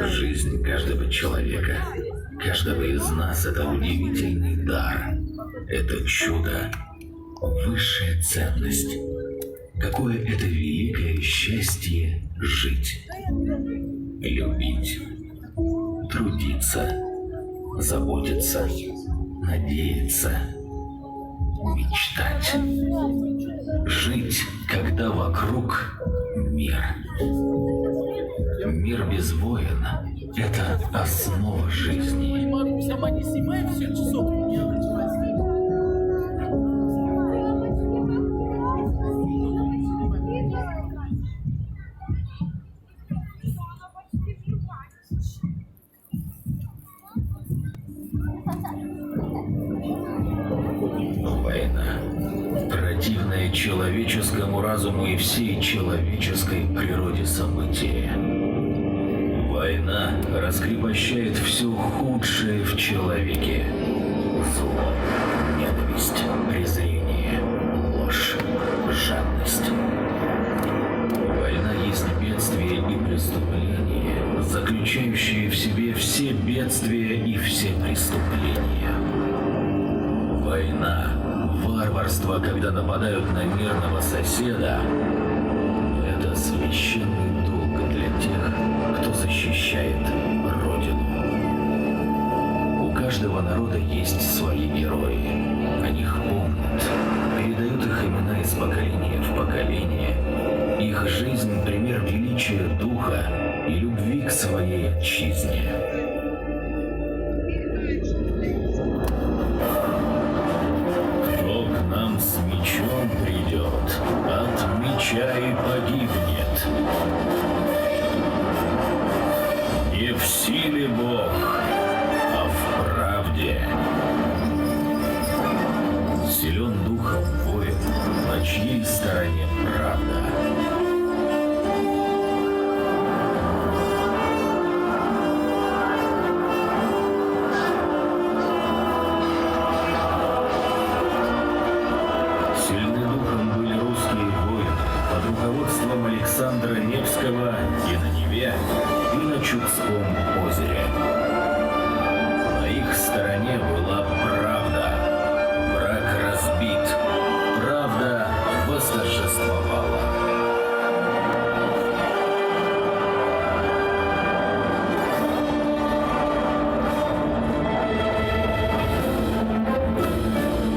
Жизнь каждого человека, каждого из нас — это удивительный дар. Это чудо, высшая ценность. Какое это великое счастье жить, любить, трудиться, заботиться, надеяться, мечтать. Жить, когда вокруг мир. Мир без войн — это основа жизни. Война. Противное человеческому разуму и всей человеческой природе событие. Война раскрепощает все худшее в человеке. Зло, ненависть, презрение, ложь, жадность. Война есть бедствие и преступление, заключающее в себе все бедствия и все преступления. Война – варварство, когда нападают на мирного соседа. Это священный долг для тех, кто защищает Родину. У каждого народа есть свои герои. О них помнят, передают их имена из поколения в поколение. Их жизнь – пример величия духа и любви к своей отчизне. С мечом придет, от меча и погибнет. Не в силе Бог, а в правде. Силен духом воин, на чьей стороне правда. Руководством Александра Невского и на Неве, и на Чудском озере. На их стороне была правда. Враг разбит. Правда восторжествовала.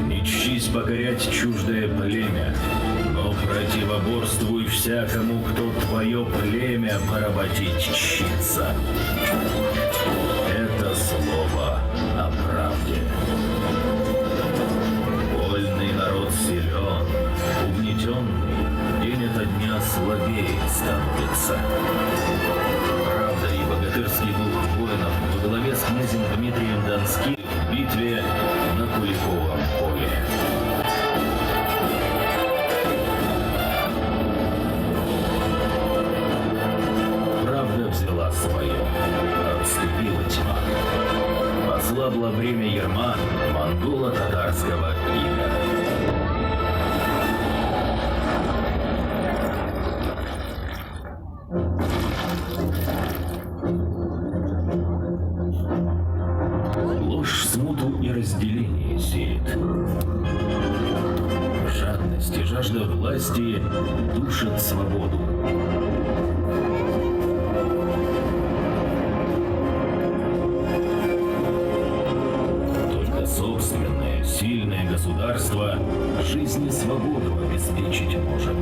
Не чтись покорять чуждое племя, противоборствуй всякому, кто твое племя поработить чтится. Это слово о правде. Вольный народ силен, угнетенный день ото дня слабее становится. Правда и богатырский дух воинов во главе с князем Дмитрием Донским в битве на Куликовом поле. Взяла свое, отступила тьма. Ослабло бремя ярма монголо-татарского ига. Ложь, смуту и разделение сеет. Жадность и жажда власти душат свободу. Собственное, сильное государство жизнь и свободу обеспечить может.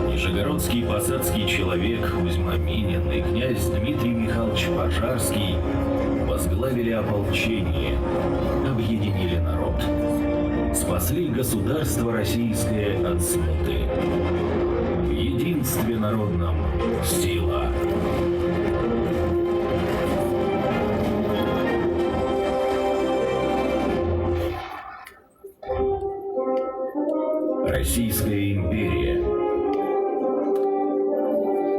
Нижегородский посадский человек Кузьма Минин и князь Дмитрий Михайлович Пожарский возглавили ополчение, объединили народ, спасли государство российское от смуты. В единстве народном сила. Российская империя.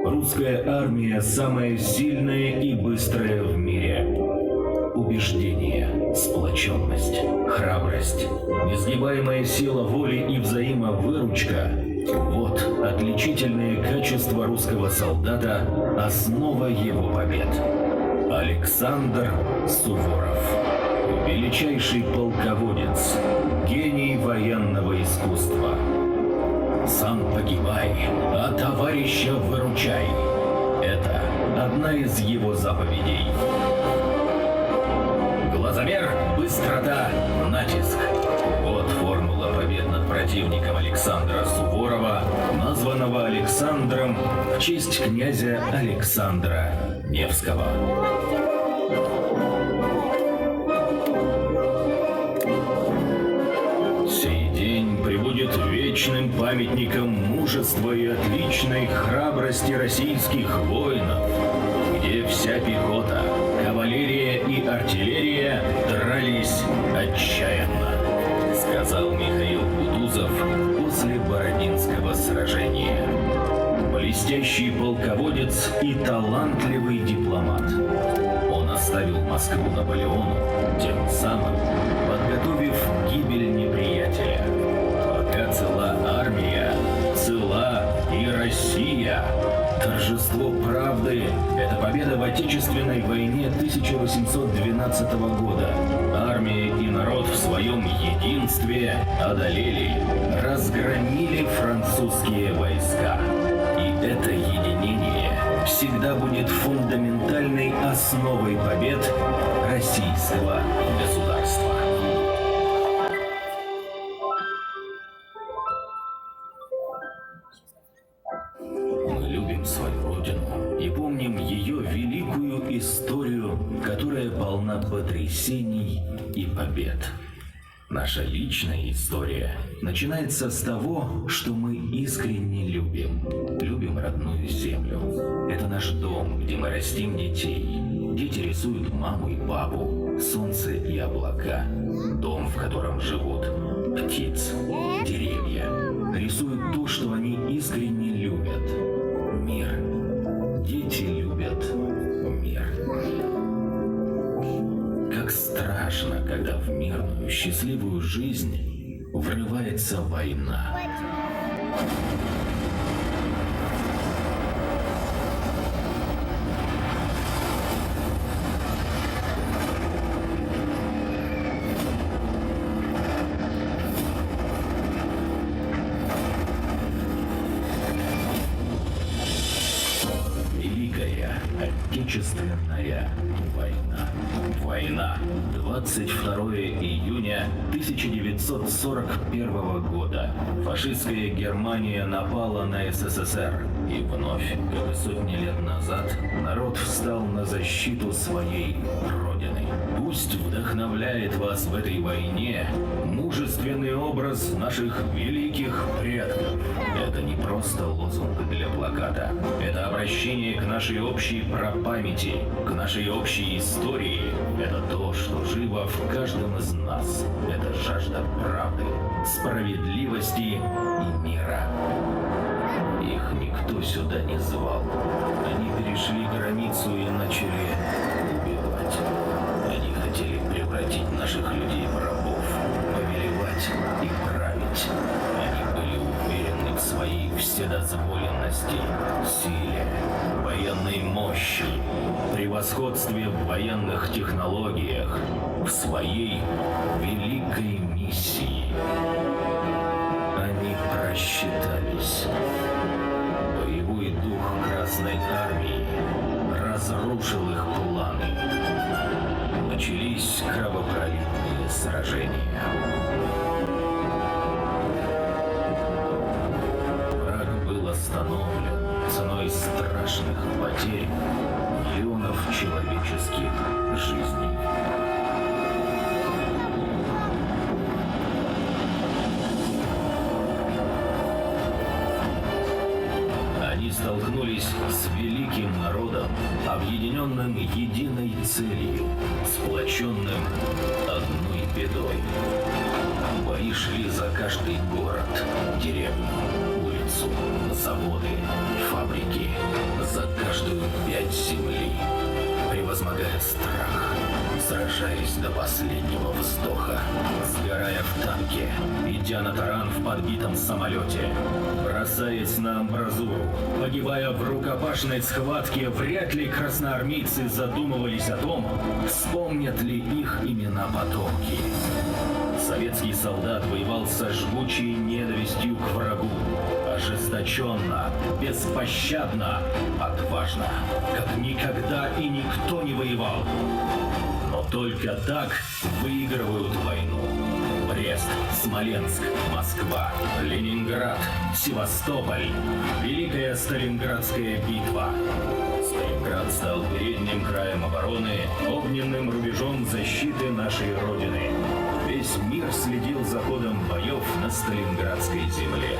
Русская армия самая сильная и быстрая в мире. Убеждение, сплоченность, храбрость, несгибаемая сила воли и взаимовыручка Вот отличительные качества русского солдата, основа его побед. Александр Суворов. Величайший полководец, гений военного искусства. Сам погибай, а товарища выручай. Это одна из его заповедей. Глазомер, быстрота, натиск. Вот формула побед над противником Александра Суворова, названного Александром в честь князя Александра Невского. Сей день пребудет вечным памятником мужества и отличной храбрости российских воинов, где вся пехота, кавалерия и артиллерия дрались отчаянно, сказал Михаил Кутузов после Бородинского сражения. Блестящий полководец и талантливый дипломат. Он оставил Москву Наполеону, тем самым подготовив гибель неприятеля. Пока цела армия, цела и Россия. Торжество правды – это победа в Отечественной войне 1812 года. Армия и народ в своем единстве одолели, разгромили французские войска. И это единение всегда будет фундаментальной основой побед российского государства. Мы любим свою Родину и помним ее великую историю, которая полна потрясений и побед. Наша личная история начинается с того, что мы искренне любим. Любим родную землю. Это наш дом, где мы растим детей. Дети рисуют маму и папу, солнце и облака. Дом, в котором живут птиц, деревья. Рисуют то, что они искренне любят. Мир. Дети любят мир. Как страшно, когда в мирную, счастливую жизнь врывается война. Великая Отечественная война. Война. 22 июня 1941 года. Фашистская Германия напала на СССР. И вновь, как и сотни лет назад, народ встал на защиту своей Родины. Пусть вдохновляет вас в этой войне мужественный образ наших великих предков. Это не просто лозунг для плаката. Это обращение к нашей общей прапамяти, к нашей общей истории. Это то, что живо в каждом из нас. Это жажда правды, справедливости и мира. Их никто сюда не звал. Они перешли границу и начали убивать. Они хотели превратить наших людей в рабов, повелевать и править. Они были уверены в своей вседозволенности, силе, военной мощи, превосходстве в военных технологиях, в своей великой миссии. Они просчитались. Боевой дух Красной Армии разрушил их планы. Начались кровопролитные сражения. Враг был остановлен ценой страшных потерь миллионов человеческих жизней. Они столкнулись с великим народом, объединенным единой целью, сплоченным одной бедой. Бои шли за каждый город, деревню, улицу, заводы, фабрики, за каждую пять земли, превозмогая страх, сражались до последнего вздоха, сгорая в танке, идя на таран в подбитом самолете, бросаясь на амбразуру, погибая в рукопашной схватке, вряд ли красноармейцы задумывались о том, вспомнят ли их имена потомки. Советский солдат воевал со жгучей ненавистью к врагу, ожесточенно, беспощадно, отважно, как никогда и никто не воевал. Но только так выигрывают войну. Брест, Смоленск, Москва, Ленинград, Севастополь, Великая Сталинградская битва. Сталинград стал передним краем обороны, огненным рубежом защиты нашей Родины. Весь мир следил за ходом боев на Сталинградской земле.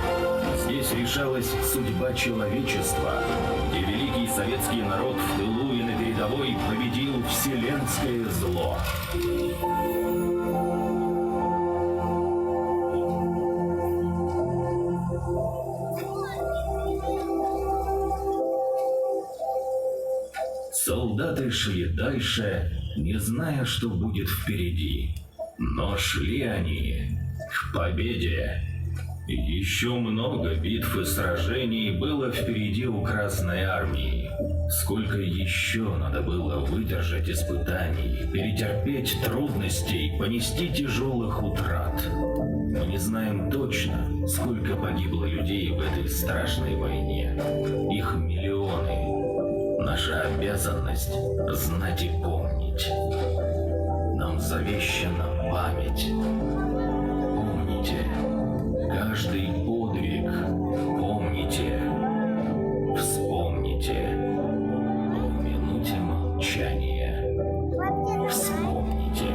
Здесь решалась судьба человечества, где великий советский народ в тылу и на передовой победил вселенское зло. Солдаты шли дальше, не зная, что будет впереди. Но шли они к победе. Еще много битв и сражений было впереди у Красной Армии. Сколько еще надо было выдержать испытаний, перетерпеть трудностей, понести тяжелых утрат. Мы не знаем точно, сколько погибло людей в этой страшной войне. Их миллионы. Наша обязанность — знать и помнить. Нам завещана память. Помните каждый подвиг. Помните. Вспомните. В минуте молчания. Вспомните.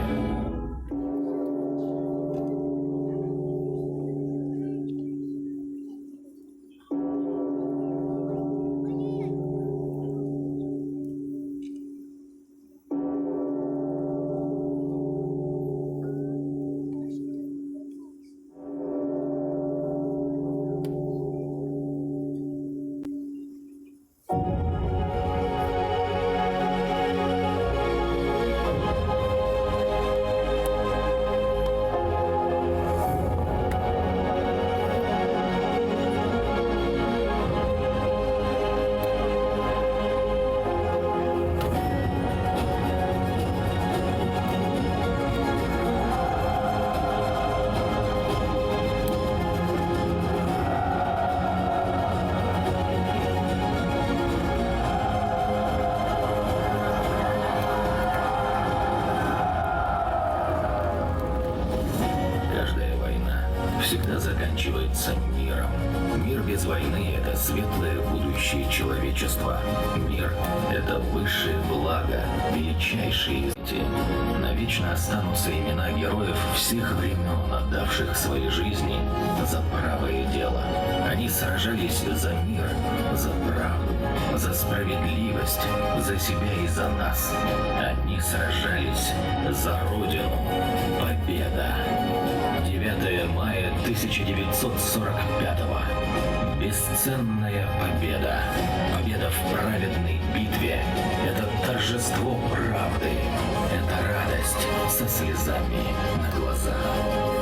Всегда заканчивается миром. Мир без войны – это светлое будущее человечества. Мир – это высшее благо, величайшие дети. Навечно останутся имена героев всех времен, отдавших свои жизни за правое дело. Они сражались за мир, за правду, за справедливость, за себя и за нас. Они сражались за Родину. Победа! 9 мая 1945-го. Бесценная победа. Победа в праведной битве. Это торжество правды. Это радость со слезами на глазах.